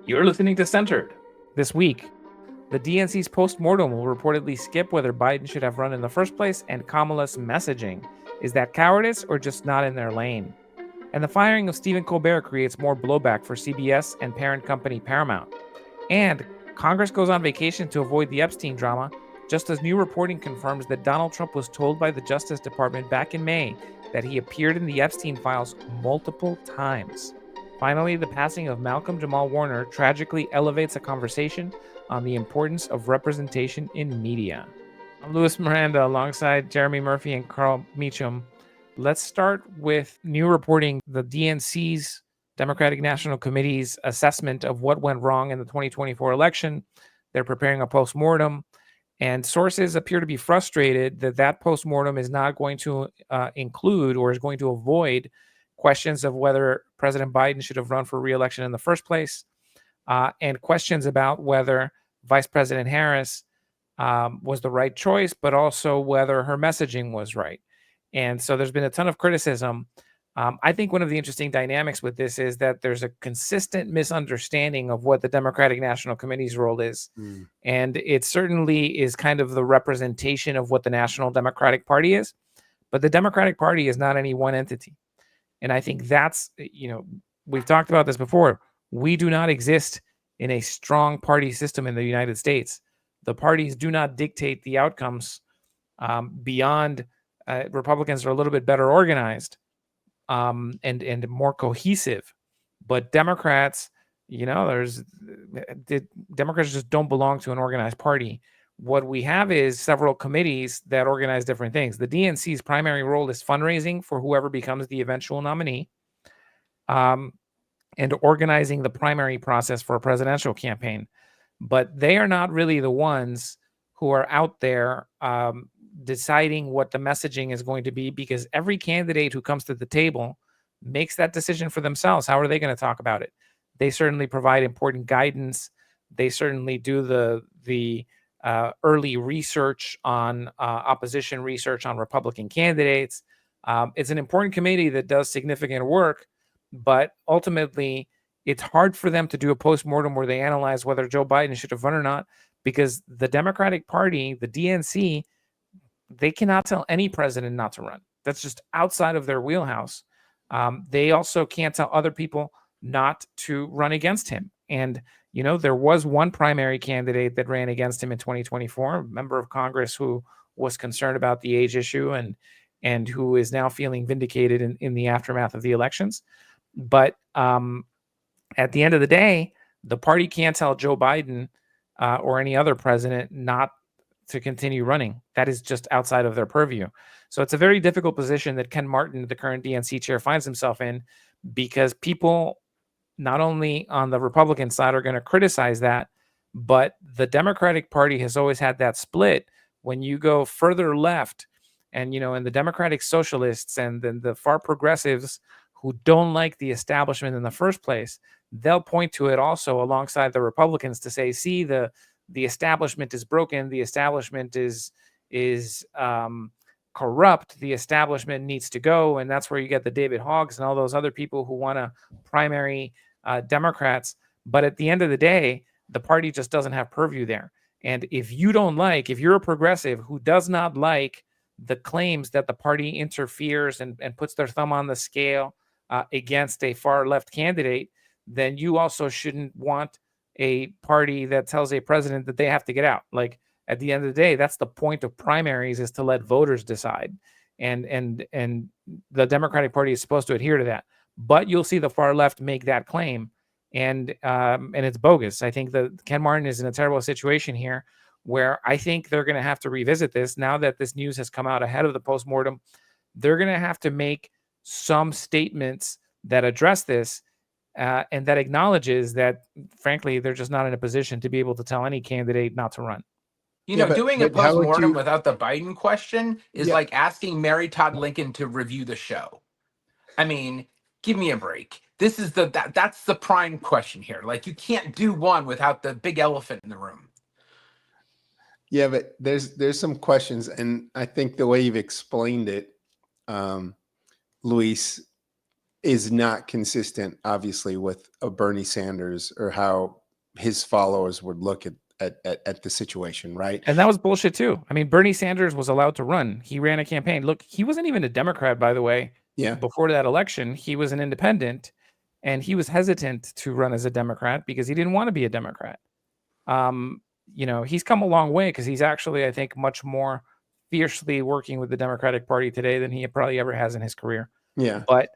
You're listening to Centered. This week, the DNC's post-mortem will reportedly skip whether Biden should have run in the first place, and Kamala's messaging. Is that cowardice or just not in their lane? And the firing of Stephen Colbert creates more blowback for CBS and parent company Paramount. And Congress goes on vacation to avoid the Epstein drama, just as new reporting confirms that Donald Trump was told by the Justice Department back in May that he appeared in the Epstein files multiple times. Finally, the passing of Malcolm-Jamal Warner tragically elevates a conversation on the importance of representation in media. I'm Louis Miranda alongside Jeremy Murphy and Carl Meacham. Let's start with new reporting. The DNC's Democratic National Committee's assessment of what went wrong in the 2024 election. They're preparing a post-mortem, and sources appear to be frustrated that that post-mortem is not going to include or is going to avoid questions of whether President Biden should have run for re-election in the first place, and questions about whether Vice President Harris was the right choice, but also whether her messaging was right. And so there's been a ton of criticism. I think one of the interesting dynamics with this is that there's a consistent misunderstanding of what the Democratic National Committee's role is. And it certainly is kind of the representation of what the National Democratic Party is. But the Democratic Party is not any one entity. And I think that's, we've talked about this before. We do not exist in a strong party system in the United States. The parties do not dictate the outcomes beyond Republicans are a little bit better organized and more cohesive. But Democrats, Democrats just don't belong to an organized party. What we have is several committees that organize different things. The DNC's primary role is fundraising for whoever becomes the eventual nominee, and organizing the primary process for a presidential campaign. But they are not really the ones who are out there deciding what the messaging is going to be, because every candidate who comes to the table makes that decision for themselves. How are they going to talk about it? They certainly provide important guidance. They certainly do the early research on opposition research on Republican candidates. It's an important committee that does significant work, but ultimately it's hard for them to do a post-mortem where they analyze whether Joe Biden should have run or not, because the Democratic Party, the DNC, they cannot tell any president not to run. That's just outside of their wheelhouse. They also can't tell other people not to run against him. And there was one primary candidate that ran against him in 2024, a member of Congress who was concerned about the age issue and who is now feeling vindicated in the aftermath of the elections. But at the end of the day, the party can't tell Joe Biden or any other president not to continue running. That is just outside of their purview. So it's a very difficult position that Ken Martin, the current DNC chair, finds himself in, because people not only on the Republican side are going to criticize that, but the Democratic Party has always had that split. When you go further left and, and the Democratic Socialists and then the far progressives who don't like the establishment in the first place, they'll point to it also alongside the Republicans to say, see, the establishment is broken. The establishment is corrupt. The establishment needs to go. And that's where you get the David Hoggs and all those other people who want to primary Democrats. But at the end of the day, the party just doesn't have purview there. And if you're a progressive who does not like the claims that the party interferes and puts their thumb on the scale against a far left candidate, then you also shouldn't want a party that tells a president that they have to get out. Like, at the end of the day, that's the point of primaries, is to let voters decide. And the Democratic Party is supposed to adhere to that. But you'll see the far left make that claim, and it's bogus. I think that Ken Martin is in a terrible situation here, where I think they're going to have to revisit this now that this news has come out ahead of the postmortem. They're going to have to make some statements that address this, and that acknowledges that, frankly, they're just not in a position to be able to tell any candidate not to run. Doing a post-mortem without the Biden question is like asking Mary Todd Lincoln to review the show. I mean, give me a break. This is that's the prime question here. Like, you can't do one without the big elephant in the room. Yeah, but there's some questions, and I think the way you've explained it, Luis, is not consistent, obviously, with a Bernie Sanders or how his followers would look at the situation, right? And that was bullshit too. I mean, Bernie Sanders was allowed to run. He ran a campaign. Look, he wasn't even a Democrat, by the way. Yeah. Before that election, he was an independent, and he was hesitant to run as a Democrat because he didn't want to be a Democrat. You know, he's come a long way because he's actually, I think, much more fiercely working with the Democratic Party today than he probably ever has in his career. Yeah. But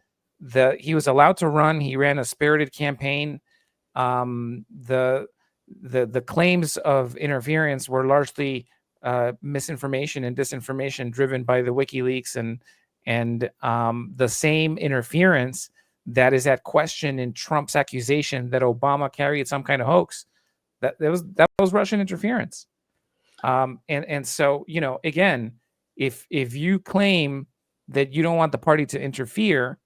he was allowed to run. He ran a spirited campaign. The claims of interference were largely misinformation and disinformation driven by the WikiLeaks and the same interference that is at question in Trump's accusation that Obama carried some kind of hoax. That was Russian interference. And so, you know, again, if you claim that you don't want the party to interfere,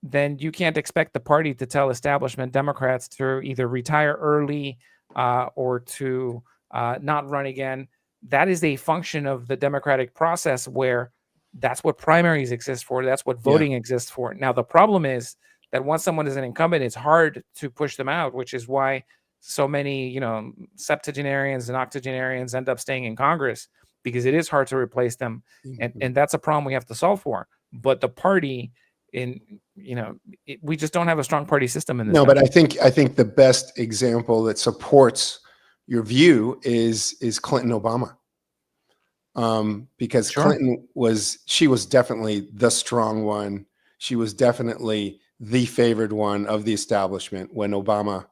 then you can't expect the party to tell establishment Democrats to either retire early or to not run again. That is a function of the democratic process where that's what primaries exist for. That's what voting exists for. Now, the problem is that once someone is an incumbent, it's hard to push them out, which is why so many, you know, septuagenarians and octogenarians end up staying in Congress, because it is hard to replace them. And that's a problem we have to solve for. But the party, we just don't have a strong party system in this country. But I think the best example that supports your view is Clinton Obama. Because Clinton was definitely the strong one. She was definitely the favored one of the establishment when Obama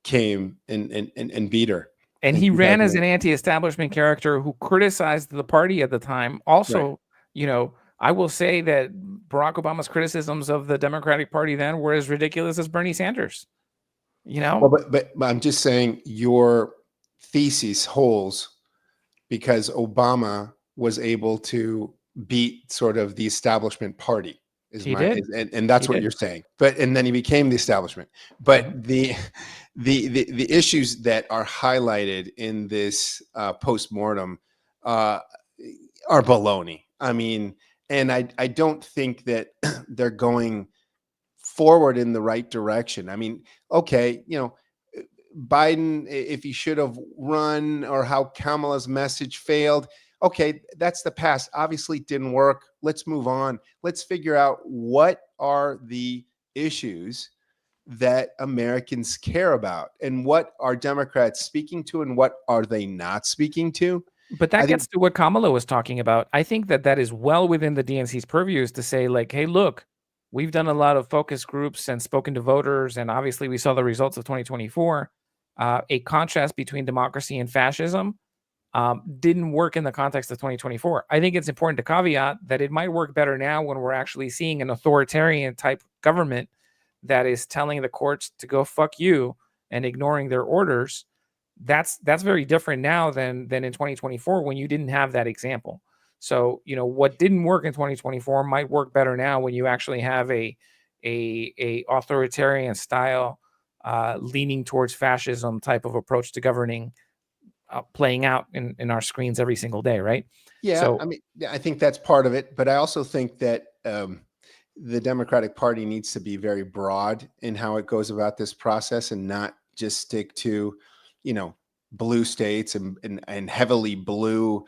came and beat her. And he ran as an anti-establishment character who criticized the party at the time. Also, you know, I will say that Barack Obama's criticisms of the Democratic Party then were as ridiculous as Bernie Sanders. You know, well, but I'm just saying your thesis holds because Obama was able to beat sort of the establishment party. And that's what you're saying. And then he became the establishment. But the issues that are highlighted in this post-mortem are baloney. I mean, and I don't think that they're going forward in the right direction. I mean, okay, you know, Biden, if he should have run, or how Kamala's message failed. Okay, that's the past. Obviously it didn't work. Let's move on. Let's figure out what are the issues that Americans care about and what are Democrats speaking to and what are they not speaking to. But that gets to what Kamala was talking about. I think that is well within the DNC's purview, is to say, like, hey, look, we've done a lot of focus groups and spoken to voters, and obviously we saw the results of 2024. A contrast between democracy and fascism didn't work in the context of 2024. I think it's important to caveat that it might work better now when we're actually seeing an authoritarian type government that is telling the courts to go fuck you and ignoring their orders. That's very different now than in 2024 when you didn't have that example. So, you know, what didn't work in 2024 might work better now when you actually have a authoritarian style leaning towards fascism type of approach to governing playing out in our screens every single day, right? Yeah, so, I mean, I think that's part of it, but I also think that the Democratic Party needs to be very broad in how it goes about this process and not just stick to, you know, blue states and heavily blue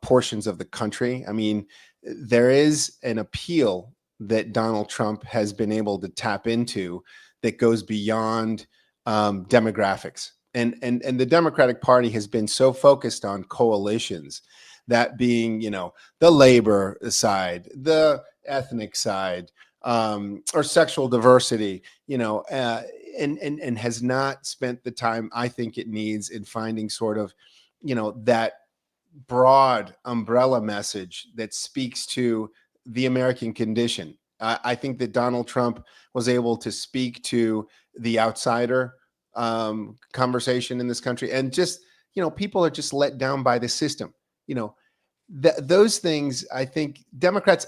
portions of the country. I mean, there is an appeal that Donald Trump has been able to tap into that goes beyond demographics. And the Democratic Party has been so focused on coalitions, that being, you know, the labor side, the ethnic side, or sexual diversity, you know, and has not spent the time I think it needs in finding sort of, you know, that broad umbrella message that speaks to the American condition. I think that Donald Trump was able to speak to the outsider conversation in this country, and just, you know, people are just let down by the system. You know, those things, I think Democrats,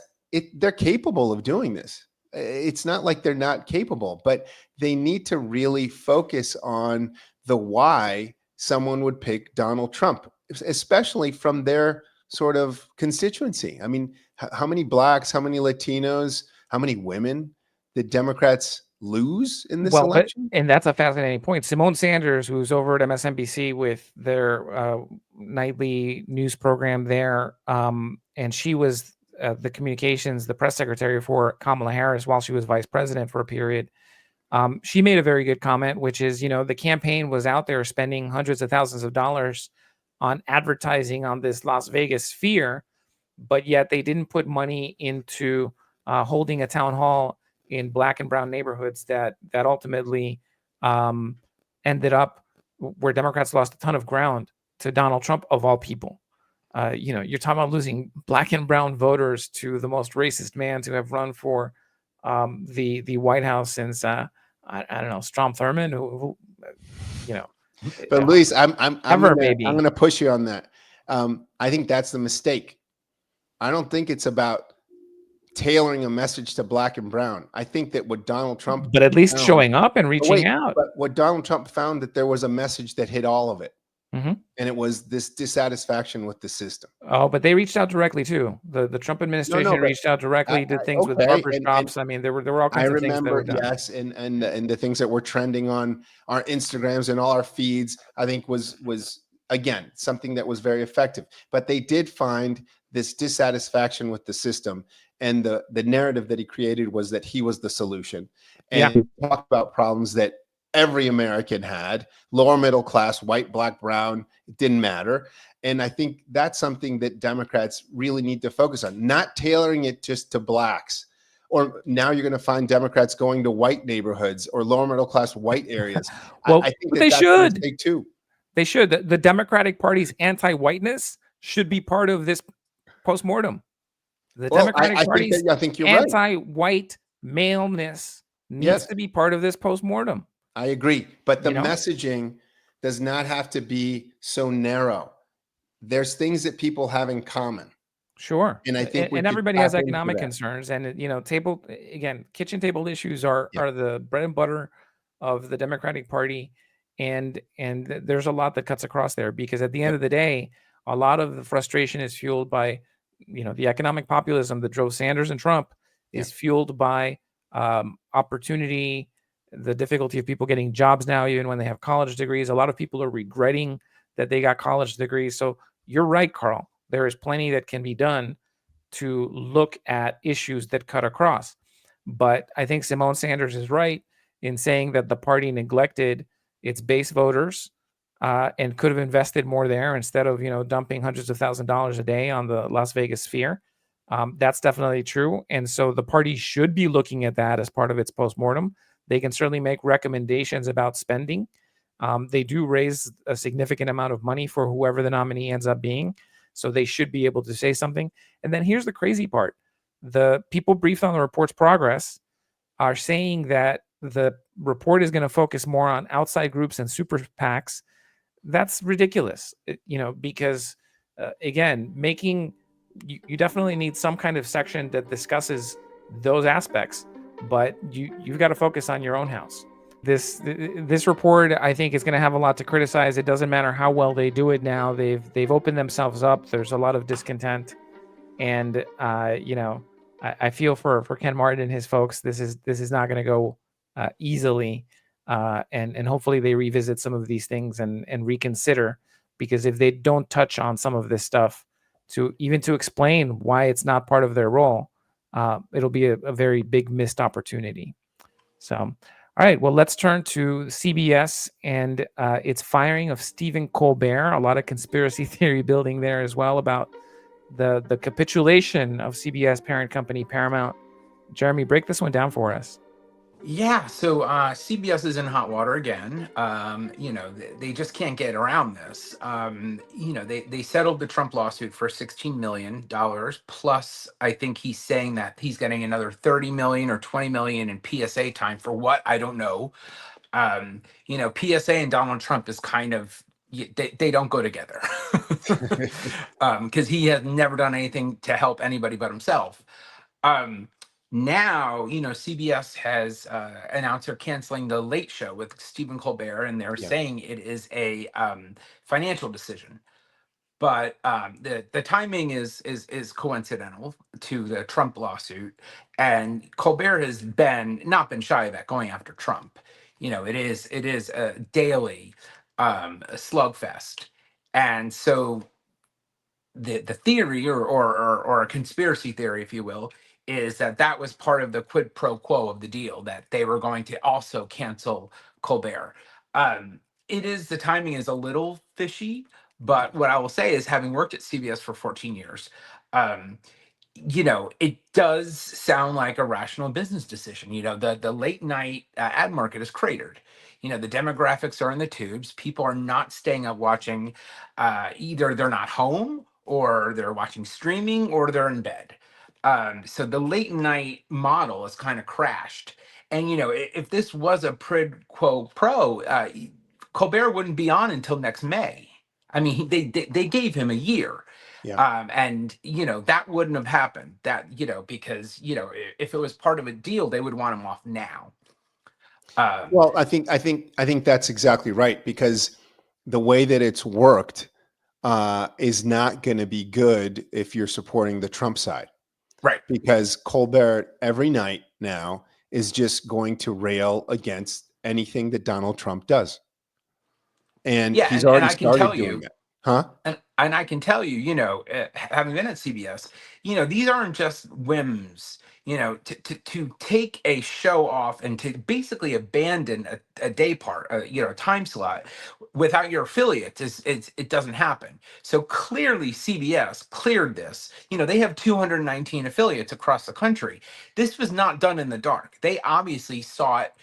they're capable of doing this. It's not like they're not capable, but they need to really focus on the why someone would pick Donald Trump, especially from their sort of constituency. I mean, how many blacks, how many Latinos, how many women the Democrats lose in this Well, election? and that's a fascinating point. Simone Sanders, who's over at MSNBC with their nightly news program there, and she was the press secretary for Kamala Harris while she was vice president for a period. She made a very good comment, which is, the campaign was out there spending hundreds of thousands of dollars on advertising on this Las Vegas sphere, but yet they didn't put money into holding a town hall in Black and brown neighborhoods that ultimately ended up where Democrats lost a ton of ground to Donald Trump, of all people. You're talking about losing Black and brown voters to the most racist man to have run for the White House since I don't know, Strom Thurmond, who But Luis, I'm maybe. going to push you on that. I think that's the mistake. I don't think it's about tailoring a message to Black and brown. I think that what Donald Trump, but at least showing up and reaching out. But what Donald Trump found, that there was a message that hit all of it, and it was this dissatisfaction with the system. Oh, but they reached out directly too. The Trump administration reached out directly, did things with barbershops. I mean, there were all kinds of things. I remember, yes, and the things that were trending on our Instagrams and all our feeds, I think was again something that was very effective. But they did find this dissatisfaction with the system, and the narrative that he created was that he was the solution, and he talked about problems that every American had, lower middle class, white, Black, brown, it didn't matter. And I think that's something that Democrats really need to focus on, not tailoring it just to Blacks. Or now you're going to find Democrats going to white neighborhoods or lower middle class white areas. Well, I think they should. They too. They should. The Democratic Party's anti-whiteness should be part of this post-mortem. The Democratic Party's anti-white maleness needs to be part of this post-mortem. I agree. But the messaging does not have to be so narrow. There's things that people have in common. Sure. And I think everybody has economic concerns, and kitchen table issues are the bread and butter of the Democratic Party. And there's a lot that cuts across there, because at the end of the day, a lot of the frustration is fueled by, the economic populism that drove Sanders and Trump is fueled by opportunity, the difficulty of people getting jobs now, even when they have college degrees. A lot of people are regretting that they got college degrees. So you're right, Carl. There is plenty that can be done to look at issues that cut across. But I think Simone Sanders is right in saying that the party neglected its base voters and could have invested more there instead of, dumping hundreds of thousands of dollars a day on the Las Vegas sphere. That's definitely true. And so the party should be looking at that as part of its postmortem. They can certainly make recommendations about spending. They do raise a significant amount of money for whoever the nominee ends up being. So they should be able to say something. And then here's the crazy part. The people briefed on the report's progress are saying that the report is going to focus more on outside groups and super PACs. That's ridiculous, because again, you definitely need some kind of section that discusses those aspects, but you've got to focus on your own house. This report, I think, is going to have a lot to criticize. It doesn't matter how well they do it now. They've opened themselves up. There's a lot of discontent, and I feel for Ken Martin and his folks. This is not going to go easily, and hopefully they revisit some of these things and reconsider, because if they don't touch on some of this stuff to explain why it's not part of their role, it'll be a very big missed opportunity. So. All right, well, let's turn to CBS and its firing of Stephen Colbert. A lot of conspiracy theory building there as well about the capitulation of CBS parent company Paramount. Jeremy, break this one down for us. Yeah, so CBS is in hot water again. They just can't get around this. They settled the Trump lawsuit for $16 million, plus I think he's saying that he's getting another $30 million or $20 million in PSA time for what? I don't know. PSA and Donald Trump is kind of, they don't go together, because he has never done anything to help anybody but himself. Now, CBS has announced they're canceling the Late Show with Stephen Colbert, and they're saying it is a financial decision. but the timing is coincidental to the Trump lawsuit, and Colbert has not been shy about going after Trump. It is a daily a slugfest, and so the theory or a conspiracy theory, if you will, is that was part of the quid pro quo of the deal, that they were going to also cancel Colbert. Um, the timing is a little fishy, but what I will say is, having worked at CBS for 14 years, um, it does sound like a rational business decision. The late night ad market is cratered. The demographics are in the tubes. People are not staying up watching. Either they're not home, or they're watching streaming, or they're in bed. So the late night model has kind of crashed. And if this was a quid quo pro, Colbert wouldn't be on until next May. I mean, they gave him a year. Yeah. And that wouldn't have happened, because if it was part of a deal, they would want him off now. Well, I think that's exactly right, because the way that it's worked is not going to be good if you're supporting the Trump side. Right. Because Colbert every night now is just going to rail against anything that Donald Trump does. And yeah, he's and already I can started tell doing you, it. Huh? And I can tell you, having been at CBS, these aren't just whims. To take a show off and to basically abandon a day part, a time slot without your affiliates, it doesn't happen. So clearly, CBS cleared this. They have 219 affiliates across the country. This was not done in the dark. They obviously sought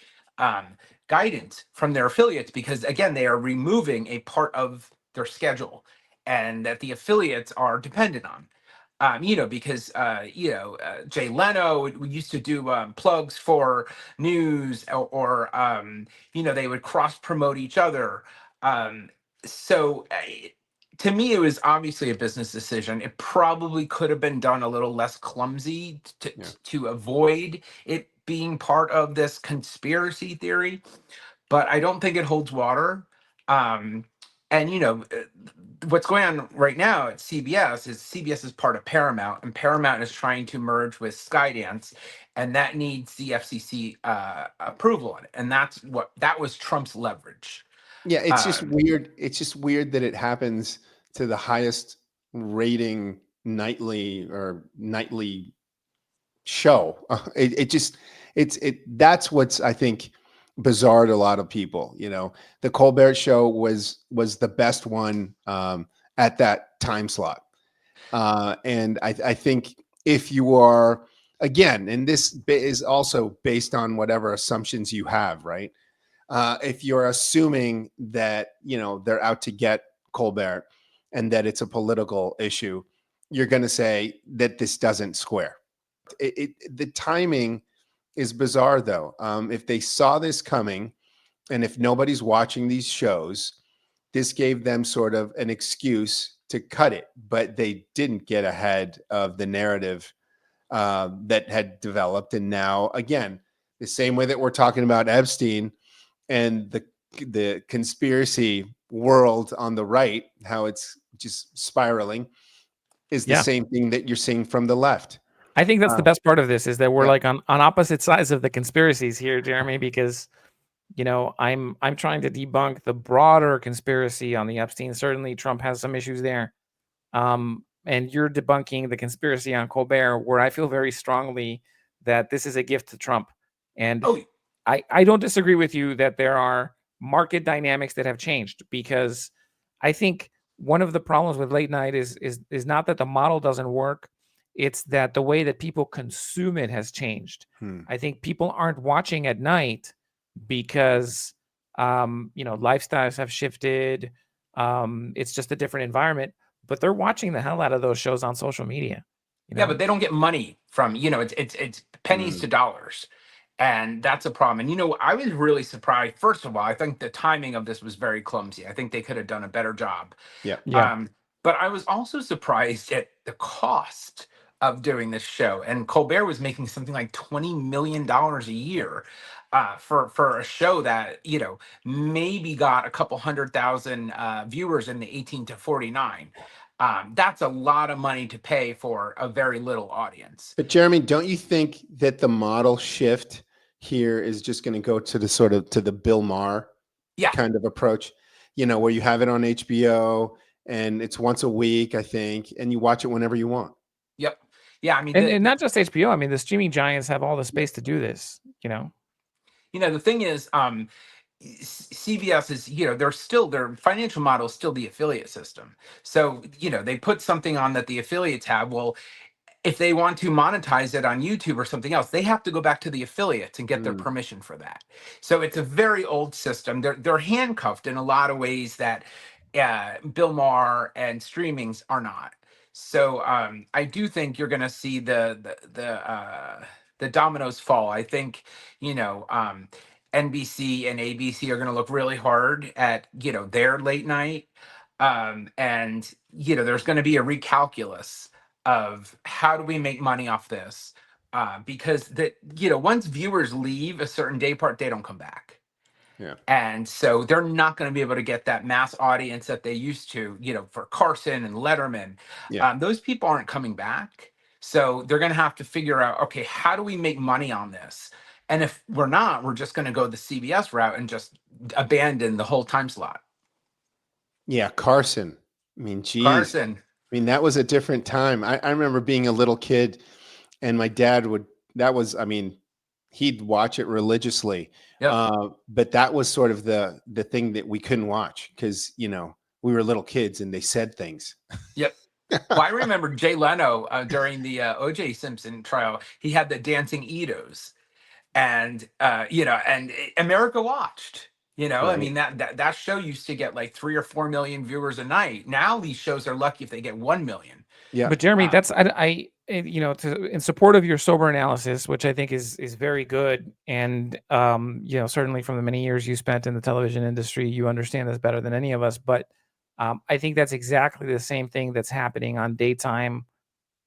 guidance from their affiliates, because again, they are removing a part of their schedule, and that the affiliates are dependent on. Because Jay Leno used to do plugs for news, or they would cross promote each other. To me, it was obviously a business decision. It probably could have been done a little less clumsy to avoid it being part of this conspiracy theory, but I don't think it holds water. And what's going on right now at CBS is part of Paramount, and Paramount is trying to merge with Skydance, and that needs the FCC approval on it, and that was Trump's leverage. Yeah, it's just weird. It's just weird that it happens to the highest rating nightly show. That's what's, I think, bizarre to a lot of people. The Colbert Show was the best one at that time slot, and I think if you are, again, and this is also based on whatever assumptions you have, right? If you're assuming that they're out to get Colbert and that it's a political issue, you're going to say that this doesn't square. The timing is bizarre, though. If they saw this coming, and if nobody's watching these shows, this gave them sort of an excuse to cut it, but they didn't get ahead of the narrative that had developed. And now, again, the same way that we're talking about Epstein and the conspiracy world on the right, how it's just spiraling, is the same thing that you're seeing from the left. I think that's the best part of this, is that we're like on opposite sides of the conspiracies here, Jeremy, because I'm trying to debunk the broader conspiracy on the Epstein. Certainly Trump has some issues there. And you're debunking the conspiracy on Colbert, where I feel very strongly that this is a gift to Trump. And I don't disagree with you that there are market dynamics that have changed, because I think one of the problems with late night is not that the model doesn't work. It's that the way that people consume it has changed. I think people aren't watching at night because, lifestyles have shifted. It's just a different environment, but they're watching the hell out of those shows on social media. Yeah, but they don't get money from, it's pennies to dollars. And that's a problem. And, I was really surprised. First of all, I think the timing of this was very clumsy. I think they could have done a better job. Yeah. But I was also surprised at the cost of doing this show. And Colbert was making something like $20 million a year for a show that, maybe got a couple 100,000 viewers in the 18 to 49. That's a lot of money to pay for a very little audience. But Jeremy, don't you think that the model shift here is just going to go to the sort of to the Bill Maher kind of approach, where you have it on HBO and it's once a week, I think, and you watch it whenever you want. Yep. Yeah, I mean, and not just HBO. I mean, the streaming giants have all the space to do this. The thing is, CBS is, their financial model is still the affiliate system. So, they put something on that the affiliates have. Well, if they want to monetize it on YouTube or something else, they have to go back to the affiliates and get their permission for that. So it's a very old system. They're handcuffed in a lot of ways that Bill Maher and streamings are not. So I do think you're going to see the dominoes fall. I think NBC and ABC are going to look really hard at their late night, and there's going to be a recalculus of how do we make money off this, because once viewers leave a certain day part, they don't come back. Yeah. And so they're not going to be able to get that mass audience that they used to, for Carson and Letterman. Yeah. Those people aren't coming back. So they're going to have to figure out, okay, how do we make money on this? And if we're not, we're just going to go the CBS route and just abandon the whole time slot. Yeah. Carson. I mean, geez. Carson. I mean, that was a different time. I remember being a little kid and my dad he'd watch it religiously. Yep. But that was sort of the thing that we couldn't watch because, we were little kids and they said things. Yep. Well, I remember Jay Leno during the O.J. Simpson trial. He had the dancing Edos, and and America watched. Right. I mean that show used to get like 3 or 4 million viewers a night. Now these shows are lucky if they get 1 million. Yeah. But Jeremy, that's in support of your sober analysis, which I think is very good, and certainly from the many years you spent in the television industry, you understand this better than any of us. But I think that's exactly the same thing that's happening on daytime,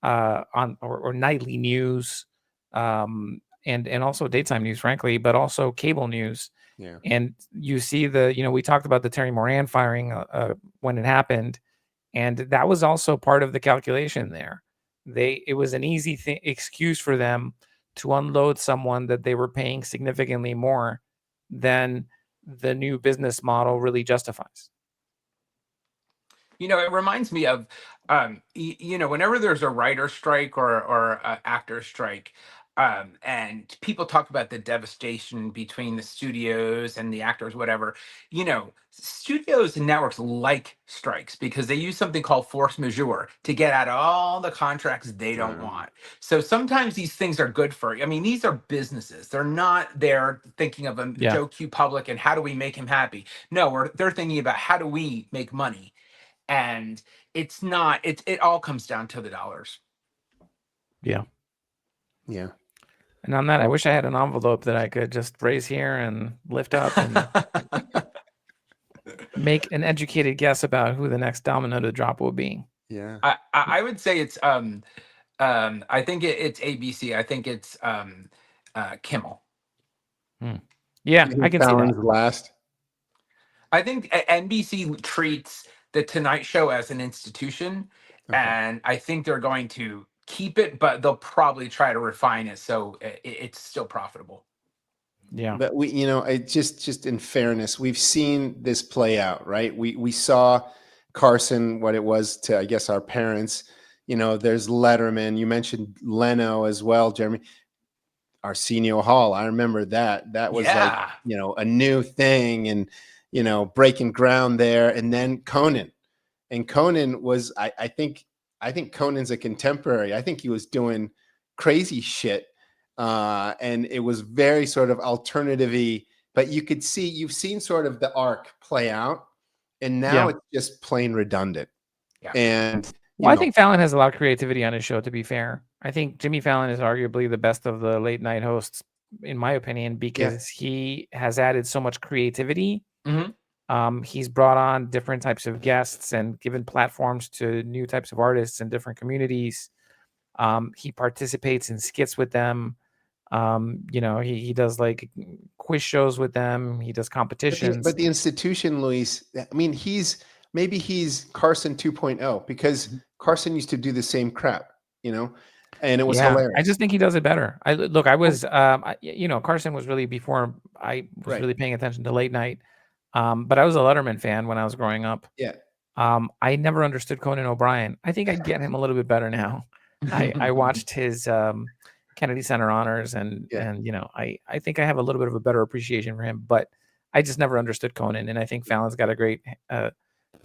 or nightly news, and also daytime news, frankly, but also cable news. Yeah. And you see we talked about the Terry Moran firing when it happened, and that was also part of the calculation there. It was an easy excuse for them to unload someone that they were paying significantly more than the new business model really justifies. It reminds me of, whenever there's a writer strike or a actor strike, and people talk about the devastation between the studios and the actors, whatever, studios and networks like strikes because they use something called force majeure to get out all the contracts they don't want. So sometimes these things are good these are businesses. They're not there thinking of Joe Q. Public and how do we make him happy? No, they're thinking about how do we make money? And it's not, it all comes down to the dollars. Yeah. Yeah. And on that, I wish I had an envelope that I could just raise here and lift up and make an educated guess about who the next domino to drop will be. Yeah. I would say it's, I think it's ABC. I think it's Kimmel. Yeah, I can see that. Last. I think NBC treats the Tonight Show as an institution, and I think they're going to keep it, but they'll probably try to refine it so it's still profitable. Yeah. But I just in fairness, we've seen this play out, right? We saw Carson, what it was to, I guess, our parents. There's Letterman. You mentioned Leno as well, Jeremy. Arsenio Hall. I remember that. That was like, a new thing and, breaking ground there. And then Conan. And Conan was, I think Conan's a contemporary. I think he was doing crazy shit. And it was very sort of alternative-y, but you've seen sort of the arc play out. And now it's just plain redundant. Yeah. And I think Fallon has a lot of creativity on his show, to be fair. I think Jimmy Fallon is arguably the best of the late night hosts, in my opinion, because he has added so much creativity. Mm-hmm. He's brought on different types of guests and given platforms to new types of artists in different communities. He participates in skits with them. He does like quiz shows with them. He does competitions. But the institution, Luis, I mean, he's maybe he's Carson 2.0 because Carson used to do the same crap, you know, and it was hilarious. I just think he does it better. I was, you know, Carson was really before I was really paying attention to late night. But I was a Letterman fan when I was growing up. Yeah. I never understood Conan O'Brien. I think I get him a little bit better now. I watched his Kennedy Center Honors and you know, I think I have a little bit of a better appreciation for him, but I just never understood Conan, and I think Fallon's got a great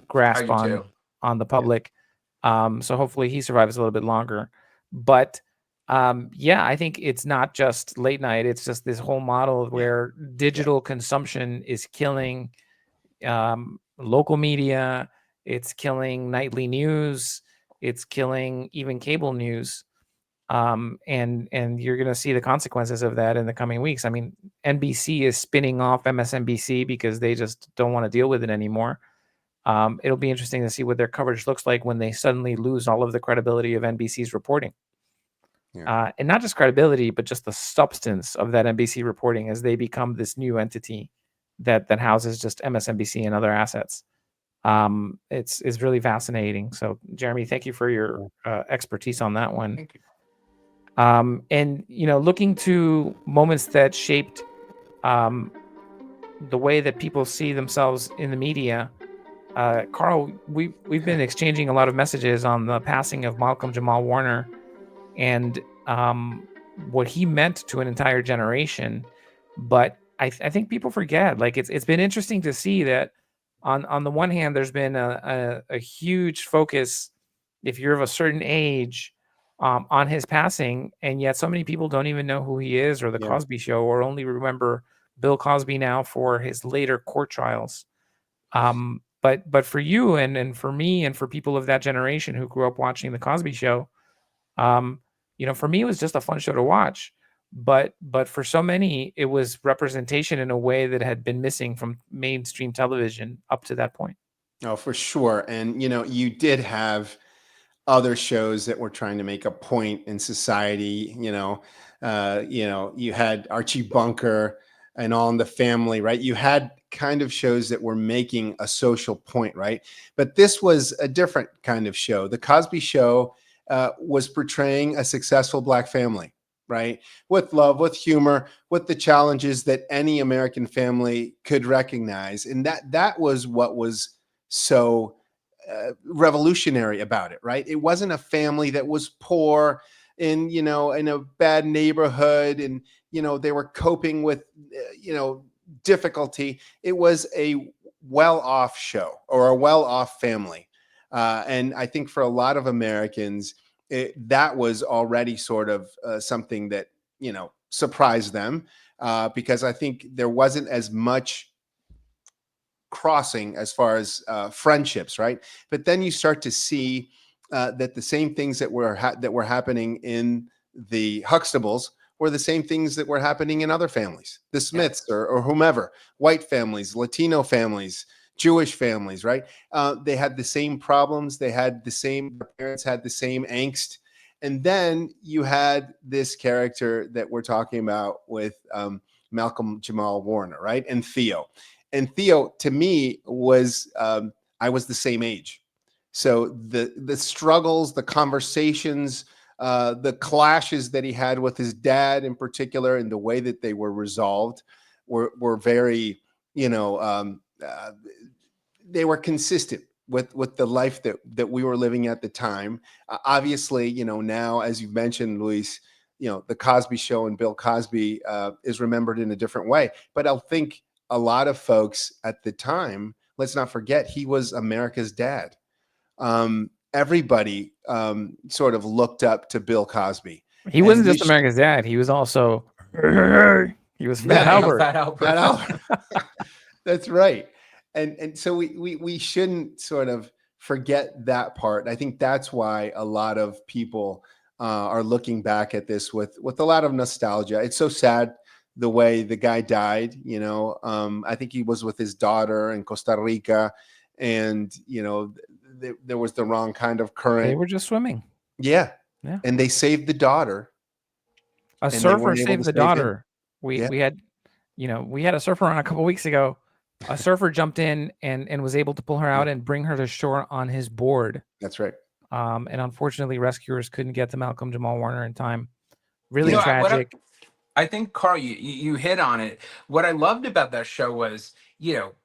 grasp on the public. So hopefully he survives a little bit longer. But yeah, I think it's not just late night, it's just this whole model where digital consumption is killing local media, it's killing nightly news, it's killing even cable news. And you're going to see the consequences of that in the coming weeks. I mean, NBC is spinning off MSNBC because they just don't want to deal with it anymore. It'll be interesting to see what their coverage looks like when they suddenly lose all of the credibility of NBC's reporting. And not just credibility, but just the substance of that NBC reporting as they become this new entity that houses just MSNBC and other assets. It's really fascinating. So, Jeremy, thank you for your expertise on that one. Thank you. And, you know, looking to moments that shaped the way that people see themselves in the media, Carl, we've been exchanging a lot of messages on the passing of Malcolm-Jamal Warner and what he meant to an entire generation. But I think people forget, like, it's been interesting to see that on the one hand, there's been a huge focus, if you're of a certain age, on his passing, and yet so many people don't even know who he is or the Cosby Show, or only remember Bill Cosby now for his later court trials. But for you and for me and for people of that generation who grew up watching the Cosby Show, you know, for me it was just a fun show to watch. But for so many, it was representation in a way that had been missing from mainstream television up to that point. Oh, for sure. And you know, you did have other shows that were trying to make a point in society. You know, you had Archie Bunker and All in the Family, right? You had kind of shows that were making a social point, right? But this was a different kind of show. The Cosby Show was portraying a successful Black family, right? With love, with humor, with the challenges that any American family could recognize. And that was what was so revolutionary about it, right? It wasn't a family that was poor in, you know, in a bad neighborhood and, you know, they were coping with, you know, difficulty. It was a well-off show or a well-off family. And I think for a lot of Americans, that was already sort of something that, you know, surprised them because I think there wasn't as much crossing as far as friendships, right? But then you start to see that the same things that were happening in the Huxtables were the same things that were happening in other families, the Smiths or whomever, white families, Latino families, Jewish families, right? They had the same problems. They had the same, their parents had the same angst. And then you had this character that we're talking about with Malcolm-Jamal Warner, right? And Theo. And Theo, to me, was I was the same age. So the struggles, the conversations, the clashes that he had with his dad in particular, and the way that they were resolved were very, you know, they were consistent with the life that we were living at the time. Obviously, you know, now, as you've mentioned, Luis, you know, the Cosby Show and Bill Cosby is remembered in a different way. But I think a lot of folks at the time, let's not forget, he was America's dad. Everybody sort of looked up to Bill Cosby. He wasn't just America's dad. He was also, he was Fat Albert. Fat Albert. Fat Albert. That's right. And so we shouldn't sort of forget that part. I think that's why a lot of people are looking back at this with a lot of nostalgia. It's so sad the way the guy died. You know, I think he was with his daughter in Costa Rica, and you know, there was the wrong kind of current. They were just swimming. Yeah. And they saved the daughter. A surfer saved the daughter. We had, you know, we had a surfer on a couple weeks ago A surfer jumped in and was able to pull her out and bring her to shore on his board. That's right. And unfortunately, rescuers couldn't get to Malcolm-Jamal Warner in time. Really You know, tragic. I think, Carl, you hit on it. What I loved about that show was,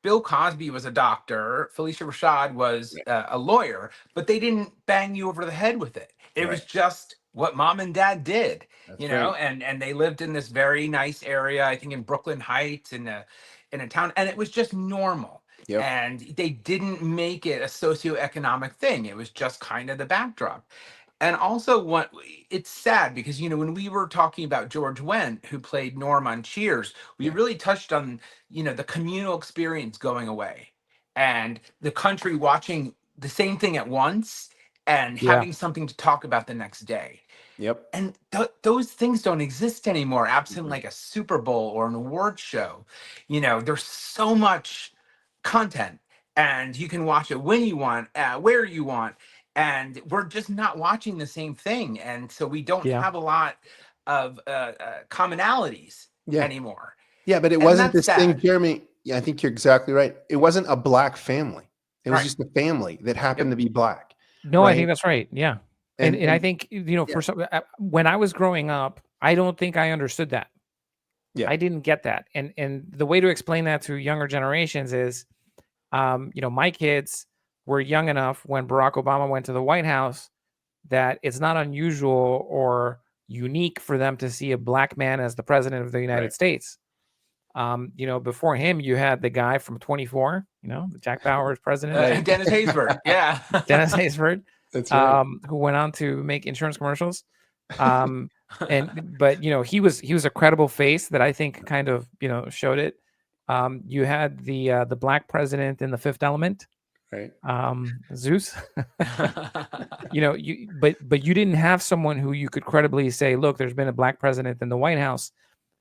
Bill Cosby was a doctor, Felicia Rashad was a lawyer, but they didn't bang you over the head with it. It was just what mom and dad did, That's right. and they lived in this very nice area, I think in Brooklyn Heights, in a town, and it was just normal. Yep. And they didn't make it a socioeconomic thing. It was just kind of the backdrop. And also, it's sad because when we were talking about George Wendt, who played Norm on Cheers, we really touched on the communal experience going away, and the country watching the same thing at once and having something to talk about the next day. Yep. And those things don't exist anymore, absent like a Super Bowl or an award show. There's so much content, and you can watch it when you want, where you want. And we're just not watching the same thing, and so we don't have a lot of commonalities anymore. Yeah, but it wasn't this thing, Jeremy. Yeah, I think you're exactly right. It wasn't a black family. It was just a family that happened to be black. No, I think that's right. Yeah, and I think for some, when I was growing up, I don't think I understood that. Yeah, I didn't get that, and the way to explain that to younger generations is, my kids were young enough when Barack Obama went to the White House that it's not unusual or unique for them to see a black man as the president of the United States. Before him, you had the guy from 24, Jack Bauer's president. Dennis Haysbert. Yeah. Dennis Haysbert. That's right. Who went on to make insurance commercials. But he was a credible face that I think kind of, showed it. You had the black president in The Fifth Element. Right. Zeus. But you didn't have someone who you could credibly say, look, there's been a black president in the White House.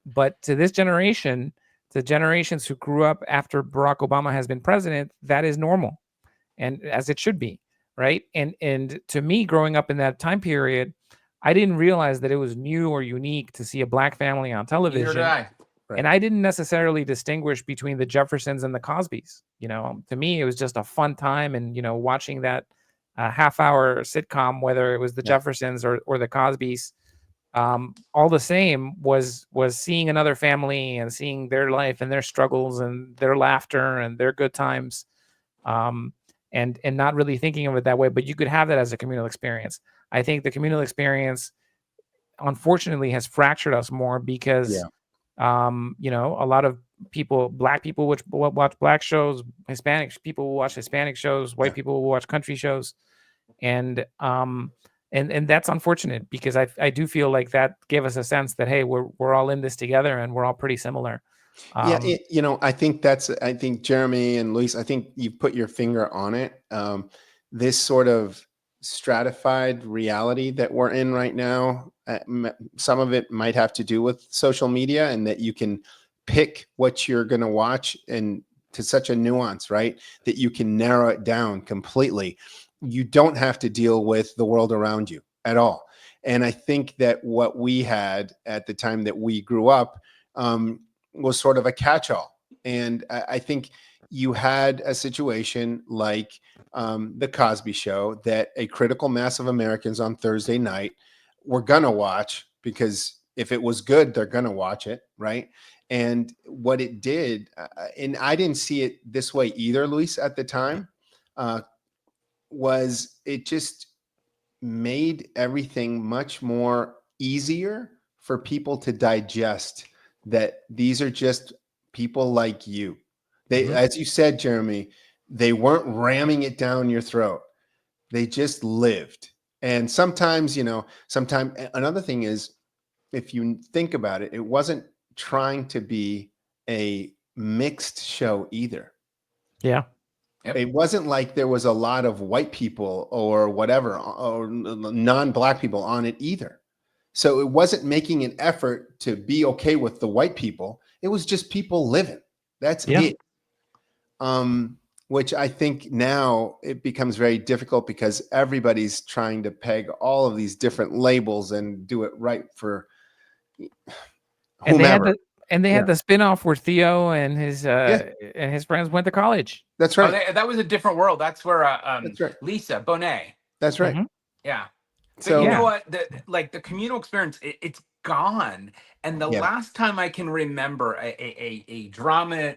But to this generation, the generations who grew up after Barack Obama has been president, that is normal, and as it should be, right? And to me, growing up in that time period, I didn't realize that it was new or unique to see a black family on television. Neither did I. And I didn't necessarily distinguish between the Jeffersons and the Cosbys. To me, it was just a fun time, and watching that half-hour sitcom, whether it was the Jeffersons or the Cosbys, all the same was seeing another family and seeing their life and their struggles and their laughter and their good times, and not really thinking of it that way. But you could have that as a communal experience. I think the communal experience, unfortunately, has fractured us more because. A lot of people, black people, which watch black shows, Hispanic people will watch Hispanic shows, white people will watch country shows, and that's unfortunate because I do feel like that gave us a sense that, hey, we're all in this together and we're all pretty similar. I think Jeremy and Luis, I think you put your finger on it. This sort of stratified reality that we're in right now, some of it might have to do with social media, and that you can pick what you're going to watch, and to such a nuance, right, that you can narrow it down completely. You don't have to deal with the world around you at all. And I think that what we had at the time that we grew up was sort of a catch-all. And I think you had a situation like the Cosby Show that a critical mass of Americans on Thursday night were going to watch, because if it was good, they're going to watch it, right? And what it did, and I didn't see it this way either, Luis, at the time, was it just made everything much more easier for people to digest, that these are just people like you. They, as you said, Jeremy, they weren't ramming it down your throat. They just lived. And sometimes, another thing is, if you think about it, it wasn't trying to be a mixed show either. Yeah. Yep. It wasn't like there was a lot of white people or whatever, or non-black people on it either. So it wasn't making an effort to be okay with the white people. It was just people living. That's it. Which I think now it becomes very difficult because everybody's trying to peg all of these different labels and do it right for whomever. And they had the spinoff where Theo and his friends went to college. That's right. Oh, that was a different world. That's where That's right. Lisa Bonet. That's right. Yeah. But So you know what? The communal experience, it's gone. And the last time I can remember a drama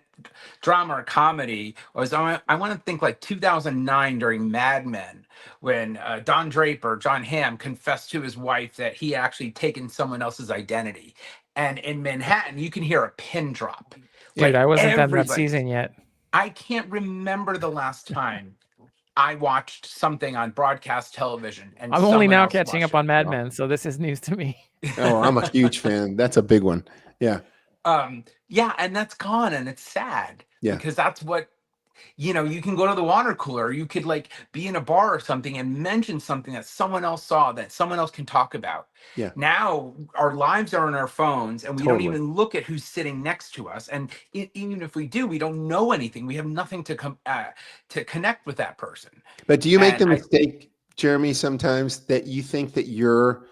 or comedy was, I want to think like 2009 during Mad Men, when Don Draper, John Hamm, confessed to his wife that he actually taken someone else's identity. And in Manhattan, you can hear a pin drop. Dude, I wasn't done that season yet. I can't remember the last time I watched something on broadcast television. And I'm only now catching up on Mad Men, so this is news to me. Oh, I'm a huge fan. That's a big one. Yeah. Yeah, and that's gone, and it's sad. Yeah. Because that's what, you can go to the water cooler, you could like be in a bar or something and mention something that someone else saw that someone else can talk about. Yeah. Now our lives are on our phones, and we don't even look at who's sitting next to us. And even if we do, we don't know anything. We have nothing to connect with that person. But do you make the mistake, Jeremy, sometimes that you think that your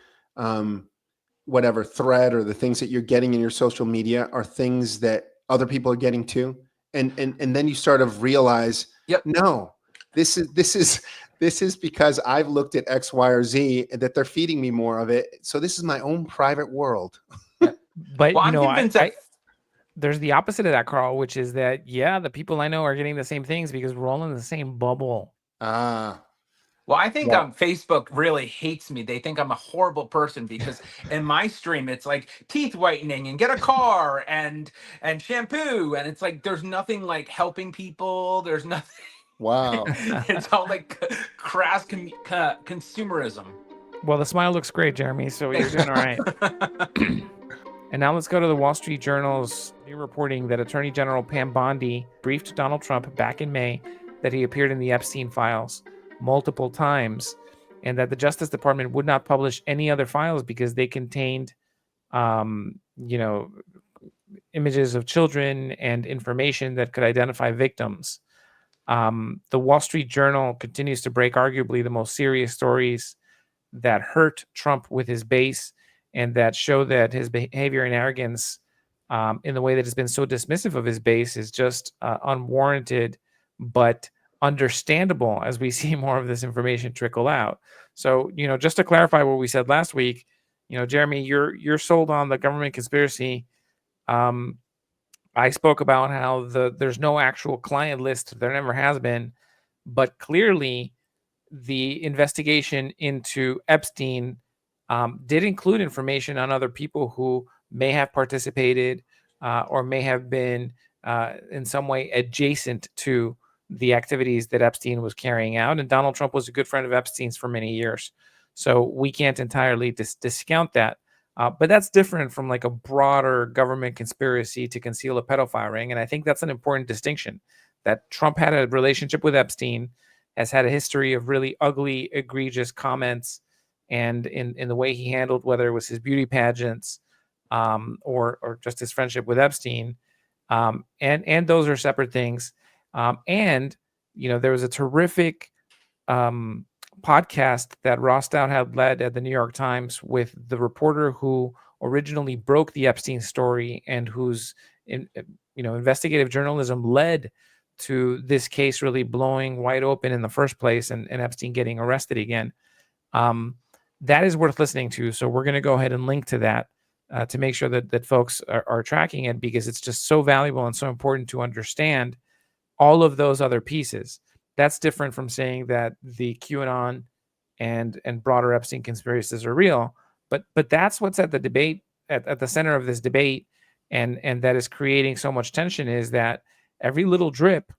whatever thread or the things that you're getting in your social media are things that other people are getting too? And then you sort of realize, no, this is because I've looked at X, Y, or Z, and that they're feeding me more of it. So this is my own private world. But there's the opposite of that, Carl, which is that the people I know are getting the same things because we're all in the same bubble. Well, I think Facebook really hates me. They think I'm a horrible person because in my stream, it's like teeth whitening and get a car and shampoo. And it's like, there's nothing like helping people. There's nothing. Wow. It's all like crass consumerism. Well, the smile looks great, Jeremy. So you're doing all right. And now let's go to the Wall Street Journal's new reporting that Attorney General Pam Bondi briefed Donald Trump back in May that he appeared in the Epstein files multiple times, and that the Justice Department would not publish any other files because they contained, images of children and information that could identify victims. The Wall Street Journal continues to break arguably the most serious stories that hurt Trump with his base and that show that his behavior and arrogance in the way that has been so dismissive of his base is just unwarranted, but understandable as we see more of this information trickle out. So, just to clarify what we said last week, Jeremy, you're sold on the government conspiracy. I spoke about how there's no actual client list. There never has been, but clearly the investigation into Epstein did include information on other people who may have participated or may have been in some way adjacent to the activities that Epstein was carrying out. And Donald Trump was a good friend of Epstein's for many years. So we can't entirely discount that. But that's different from like a broader government conspiracy to conceal a pedophile ring. And I think that's an important distinction, that Trump had a relationship with Epstein, has had a history of really ugly, egregious comments, and in the way he handled, whether it was his beauty pageants or just his friendship with Epstein. And those are separate things. And there was a terrific podcast that Ross Down had led at the New York Times with the reporter who originally broke the Epstein story and whose investigative journalism led to this case really blowing wide open in the first place and Epstein getting arrested again. That is worth listening to. So we're going to go ahead and link to that to make sure that folks are tracking it, because it's just so valuable and so important to understand all of those other pieces. That's different from saying that the QAnon and broader Epstein conspiracies are real, but that's what's at the debate, at the center of this debate, and that is creating so much tension, is that every little drip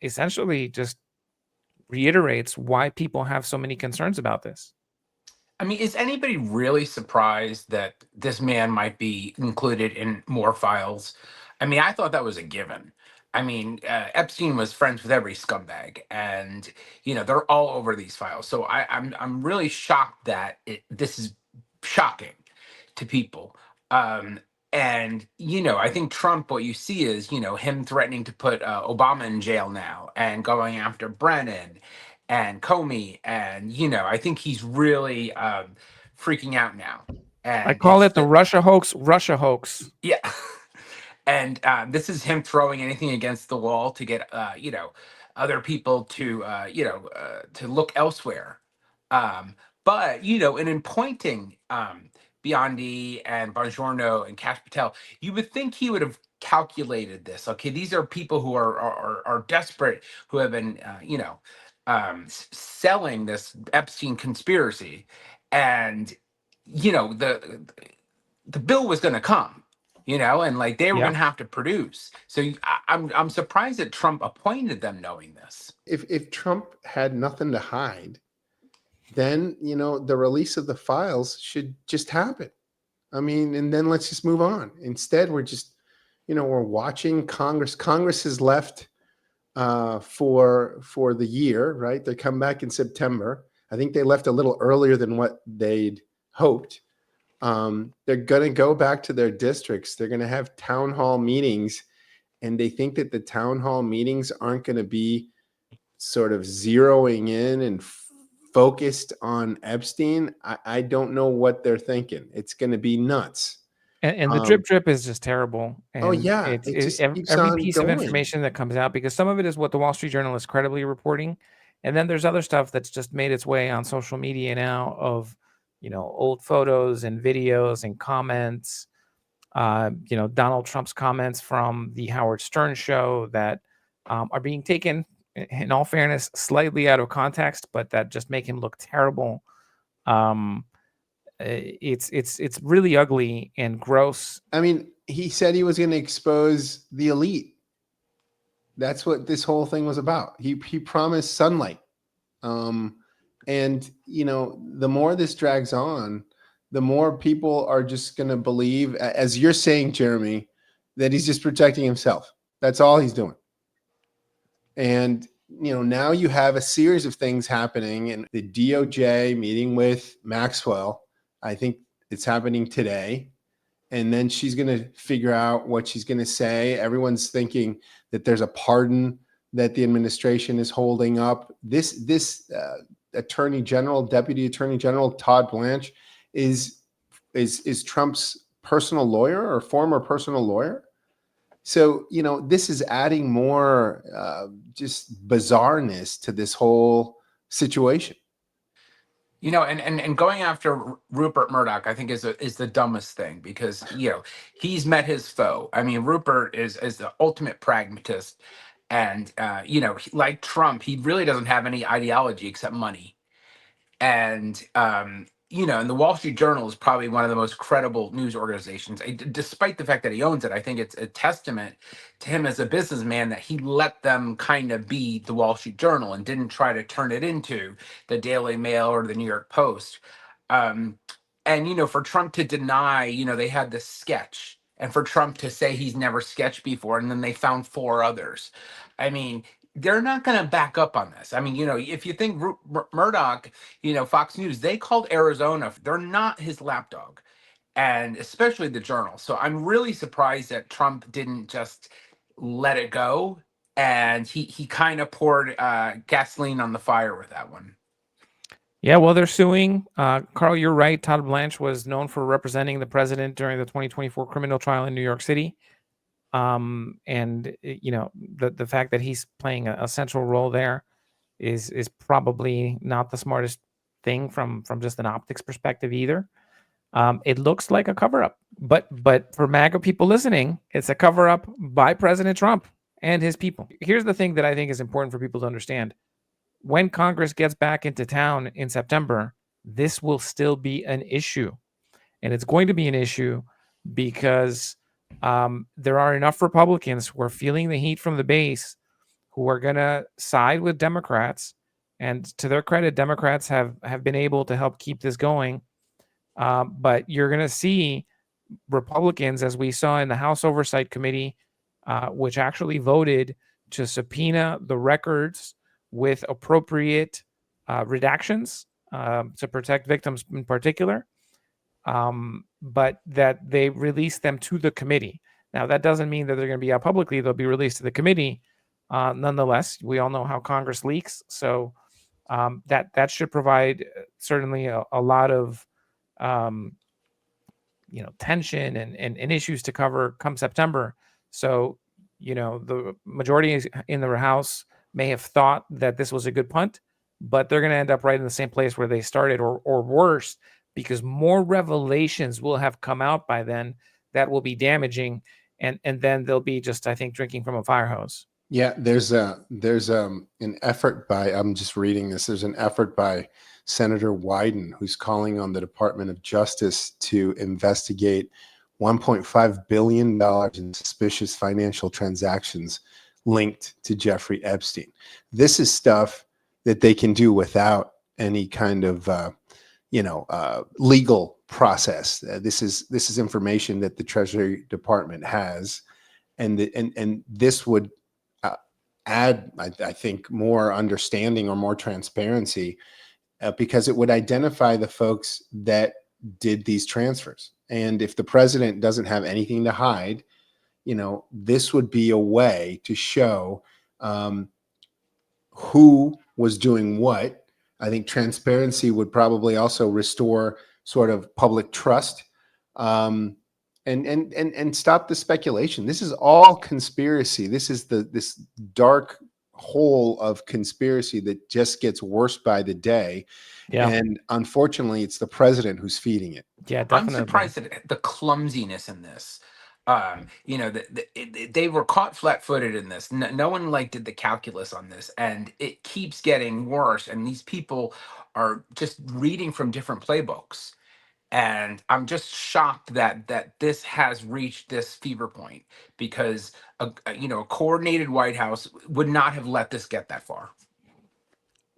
essentially just reiterates why people have so many concerns about this. I mean, is anybody really surprised that this man might be included in more files? I mean, I thought that was a given. I mean, Epstein was friends with every scumbag, and they're all over these files. So I'm really shocked that this is shocking to people. And I think Trump, what you see is him threatening to put Obama in jail now, and going after Brennan and Comey, and I think he's really freaking out now. I And call it the Russia hoax. Yeah. And this is him throwing anything against the wall to get, other people to, to look elsewhere. But, and in pointing Biondi and Bongiorno and Cash Patel, you would think he would have calculated this. Okay, these are people who are desperate, who have been, selling this Epstein conspiracy. And, the bill was going to come, and like they were going to have to produce. So I'm surprised that Trump appointed them knowing this. If Trump had nothing to hide, then the release of the files should just happen. I mean, and then let's just move on. Instead, we're just we're watching Congress. Congress has left for the year, right? They come back in September. I think they left a little earlier than what they'd hoped. They're going to go back to their districts. They're going to have town hall meetings, and they think that the town hall meetings aren't going to be sort of zeroing in and focused on Epstein. I don't know what they're thinking. It's going to be nuts. And the drip is just terrible. And oh yeah, it's every piece of information that comes out, because some of it is what the Wall Street Journal is credibly reporting, and then there's other stuff that's just made its way on social media now of old photos and videos and comments. Donald Trump's comments from the Howard Stern show that are being taken, in all fairness, slightly out of context, but that just make him look terrible. It's really ugly and gross. I mean, he said he was going to expose the elite. That's what this whole thing was about. He promised sunlight. And the more this drags on, the more people are just going to believe, as you're saying, Jeremy, that he's just protecting himself. That's all he's doing. And now you have a series of things happening, and the DOJ meeting with Maxwell. I think it's happening today. And then she's going to figure out what she's going to say. Everyone's thinking that there's a pardon that the administration is holding up. This Attorney General, Deputy Attorney General Todd Blanche is Trump's personal lawyer or former personal lawyer. So, this is adding more just bizarreness to this whole situation. And going after Rupert Murdoch, I think is the dumbest thing, because he's met his foe. I mean, Rupert is the ultimate pragmatist, and like Trump, he really doesn't have any ideology except money. And and the Wall Street Journal is probably one of the most credible news organizations. Despite the fact that he owns it, I think it's a testament to him as a businessman that he let them kind of be the Wall Street Journal and didn't try to turn it into the Daily Mail or the New York Post. And for Trump to deny, they had this sketch, and for Trump to say he's never sketched before, and then they found 4 others. I mean, they're not going to back up on this. I mean, if you think Murdoch, Fox News, they called Arizona. They're not his lapdog, and especially the Journal. So I'm really surprised that Trump didn't just let it go, and he kind of poured gasoline on the fire with that one. Yeah, well, they're suing. Carl, you're right. Todd Blanche was known for representing the president during the 2024 criminal trial in New York City. And the fact that he's playing a central role there is probably not the smartest thing from just an optics perspective either. It looks like a cover-up, but for MAGA people listening, it's a cover-up by President Trump and his people. Here's the thing that I think is important for people to understand. When Congress gets back into town in September, this will still be an issue, and it's going to be an issue because there are enough Republicans who are feeling the heat from the base, who are going to side with Democrats. And to their credit, Democrats have been able to help keep this going. But you're going to see Republicans, as we saw in the House Oversight Committee, which actually voted to subpoena the records with appropriate redactions to protect victims in particular. But that they release them to the committee. Now, that doesn't mean that they're going to be out publicly. They'll be released to the committee. Nonetheless, we all know how Congress leaks. So that should provide certainly a lot of tension and issues to cover come September. So, the majority in the House may have thought that this was a good punt, but they're going to end up right in the same place where they started, or worse, because more revelations will have come out by then that will be damaging, and then they'll be just, I think, drinking from a fire hose. Yeah, there's an effort by, I'm just reading this. There's an effort by Senator Wyden, who's calling on the Department of Justice to investigate $1.5 billion in suspicious financial transactions linked to Jeffrey Epstein. This is stuff that they can do without any kind of legal process. This is information that the Treasury Department has, and this would add, I think, more understanding or more transparency, because it would identify the folks that did these transfers. And if the president doesn't have anything to hide, this would be a way to show who was doing what. I think transparency would probably also restore sort of public trust, and stop the speculation. This is all conspiracy. This is this dark hole of conspiracy that just gets worse by the day. Yeah. And unfortunately, it's the president who's feeding it. Yeah, definitely. I'm surprised at the clumsiness in this. They were caught flat-footed in this. No one did the calculus on this, and it keeps getting worse. And these people are just reading from different playbooks. And I'm just shocked that this has reached this fever point, because a coordinated White House would not have let this get that far.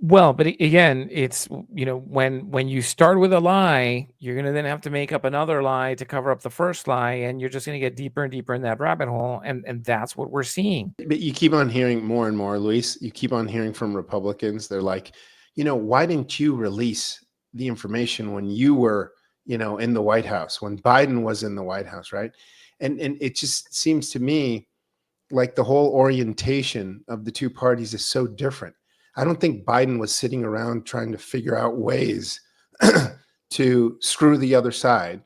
Well, but again, it's, when you start with a lie, you're going to then have to make up another lie to cover up the first lie, and you're just going to get deeper and deeper in that rabbit hole, and that's what we're seeing. But you keep on hearing more and more, Luis. You keep on hearing from Republicans. They're like, why didn't you release the information when you were in the White House, when Biden was in the White House, right? And it just seems to me like the whole orientation of the two parties is so different. I don't think Biden was sitting around trying to figure out ways to screw the other side.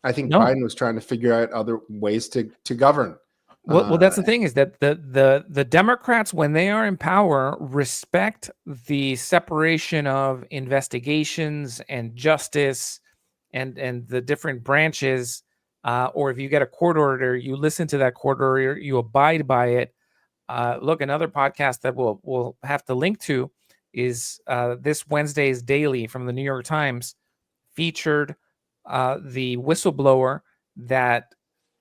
I think Biden was trying to figure out other ways to govern. Well, that's the thing, is that the Democrats, when they are in power, respect the separation of investigations and justice and the different branches, or if you get a court order, you listen to that court order, you abide by it. Look, another podcast that we'll have to link to is this Wednesday's Daily from the New York Times, featured the whistleblower that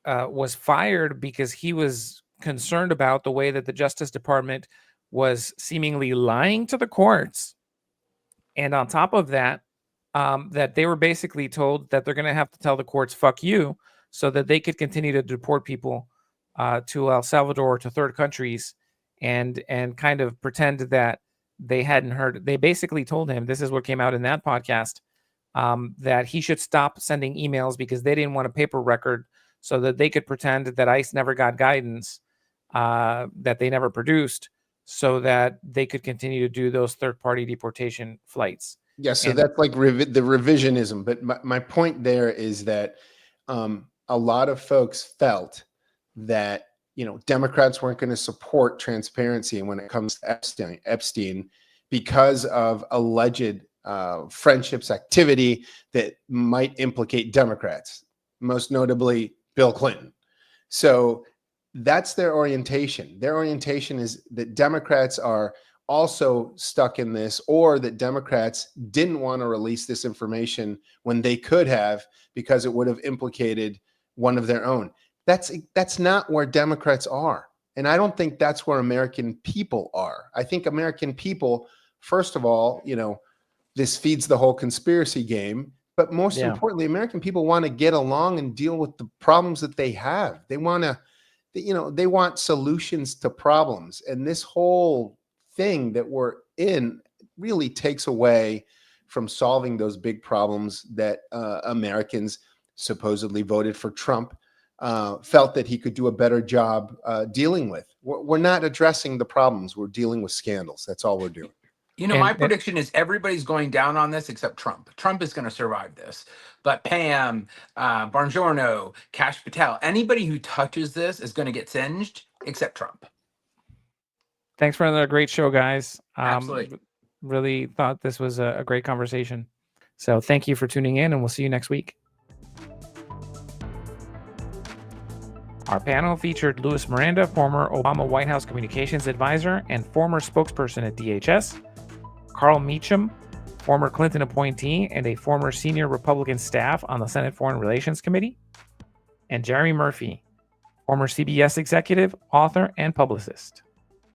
was fired because he was concerned about the way that the Justice Department was seemingly lying to the courts. And on top of that, that they were basically told that they're going to have to tell the courts, fuck you, so that they could continue to deport people to El Salvador, to third countries, and kind of pretend that they hadn't heard. They basically told him, this is what came out in that podcast, that he should stop sending emails because they didn't want a paper record, so that they could pretend that ICE never got guidance that they never produced, so that they could continue to do those third-party deportation flights. Yeah, so that's like the revisionism. But my point there is that a lot of folks felt that Democrats weren't going to support transparency when it comes to Epstein because of alleged friendships, activity that might implicate Democrats, most notably Bill Clinton. So that's their orientation. Their orientation is that Democrats are also stuck in this, or that Democrats didn't want to release this information when they could have, because it would have implicated one of their own. That's not where Democrats are. And I don't think that's where American people are. I think American people, first of all, this feeds the whole conspiracy game. But most importantly, American people want to get along and deal with the problems that they have. They want to, they want solutions to problems. And this whole thing that we're in really takes away from solving those big problems that Americans supposedly voted for Trump, felt that he could do a better job dealing with. We're not addressing the problems. We're dealing with scandals. That's all we're doing. You know, my prediction is everybody's going down on this except Trump. Trump is going to survive this. But Pam, Bargiorno, Kash Patel, anybody who touches this is going to get singed except Trump. Thanks for another great show, guys. Absolutely. Really thought this was a great conversation. So thank you for tuning in, and we'll see you next week. Our panel featured Louis Miranda, former Obama White House communications advisor and former spokesperson at DHS, Carl Meacham, former Clinton appointee and a former senior Republican staff on the Senate Foreign Relations Committee, and Jeremy Murphy, former CBS executive, author, and publicist.